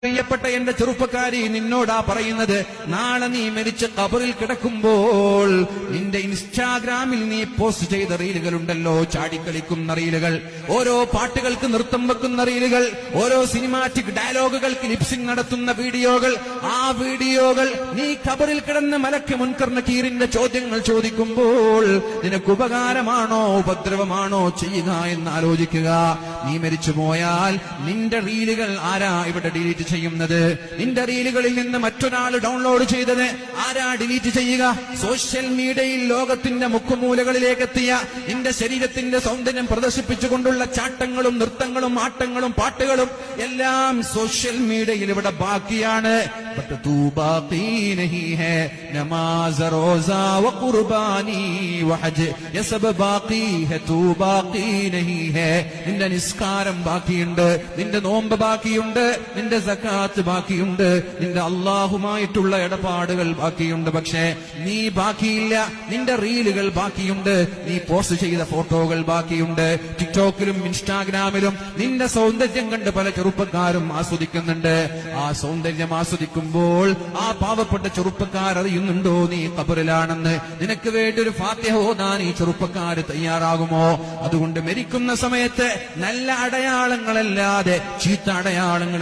പ്രിയപ്പെട്ട എന്റെ ചെറുപ്പക്കാരി, നിന്നോടാ പറയുന്നത്, നാളെ നീ മരിച്ച് ഖബറിൽ കിടക്കുമ്പോൾ നിന്റെ ഇൻസ്റ്റാഗ്രാമിൽ നീ പോസ്റ്റ് ചെയ്ത റീലുകളുണ്ടല്ലോ, ചാടിക്കളിക്കുന്ന റീലുകൾ, ഓരോ പാട്ടുകൾക്ക് നൃത്തം വെക്കുന്ന റീലുകൾ, ഓരോ സിനിമാറ്റിക് ഡയലോഗുകൾക്ക് ലിപ്സിംഗ് നടത്തുന്ന വീഡിയോകൾ, ആ വീഡിയോകൾ നീ ഖബറിൽ കിടന്ന് മലക്ക് മുൻകർ നകീറിന്റെ ചോദ്യങ്ങൾ ചോദിക്കുമ്പോൾ നിനക്ക് ഉപകാരമാണോ ഉപദ്രവമാണോ ചെയ്യുക എന്ന് ആലോചിക്കുക. നീ മരിച്ചു പോയാൽ നിന്റെ റീലുകൾ ആരാ ഇവിടെ ഡിലീറ്റ് ചെയ്യുന്നത്? നിന്റെ റീലുകളിൽ നിന്ന് മറ്റൊരാൾ ഡൗൺലോഡ് ചെയ്തത് ആരാ ഡിലീറ്റ് ചെയ്യുക? സോഷ്യൽ മീഡിയയിൽ ലോകത്തിന്റെ മുക്കുമൂലകളിലേക്ക് എത്തിയ നിന്റെ ശരീരത്തിന്റെ സൗന്ദര്യം പ്രദർശിപ്പിച്ചുകൊണ്ടുള്ള ചാട്ടങ്ങളും നൃത്തങ്ങളും ആട്ടങ്ങളും പാട്ടുകളും എല്ലാം സോഷ്യൽ മീഡിയയിൽ ഇവിടെ ബാക്കിയാണ്. നമാസ് റോസ വ ഖുർബാനി വ ഹജ്ജ് യ സബ് ബാഖി ഹൈ തൂ ബാഖി നഹീ ഹൈ. നിന്റെ നിസ്കാരം ബാക്കിയുണ്ട്, നിന്റെ നോമ്പ് ബാക്കിയുണ്ട്, നിന്റെ സകാത്ത് ബാക്കിയുണ്ട്, നിന്റെ അള്ളാഹുമായിട്ടുള്ള ഇടപാടുകൾ ബാക്കിയുണ്ട്. പക്ഷേ നീ ബാക്കിയില്ല. നിന്റെ റീലുകൾ ബാക്കിയുണ്ട്, നീ പോസ്റ്റ് ചെയ്ത ഫോട്ടോകൾ ബാക്കിയുണ്ട്. ടിക്ടോക്കിലും ഇൻസ്റ്റാഗ്രാമിലും നിന്റെ സൗന്ദര്യം കണ്ട് പല ചെറുപ്പക്കാരും ആസ്വദിക്കുന്നുണ്ട്. ആ സൗന്ദര്യം ആസ്വദിക്കുമ്പോൾ ആ പാവപ്പെട്ട ചെറുപ്പക്കാർ അറിയുന്നുണ്ടോ നീ ഖബറിലാണെന്ന്? നിനക്ക് വേണ്ടി ഒരു ഫാത്തിഹ ഓതാൻ ഈ ചെറുപ്പക്കാര് തയ്യാറാകുമോ? അതുകൊണ്ട് മരിക്കുന്ന സമയത്ത് നല്ല അടയാളങ്ങളല്ലാതെ ചീത്ത അടയാളങ്ങൾ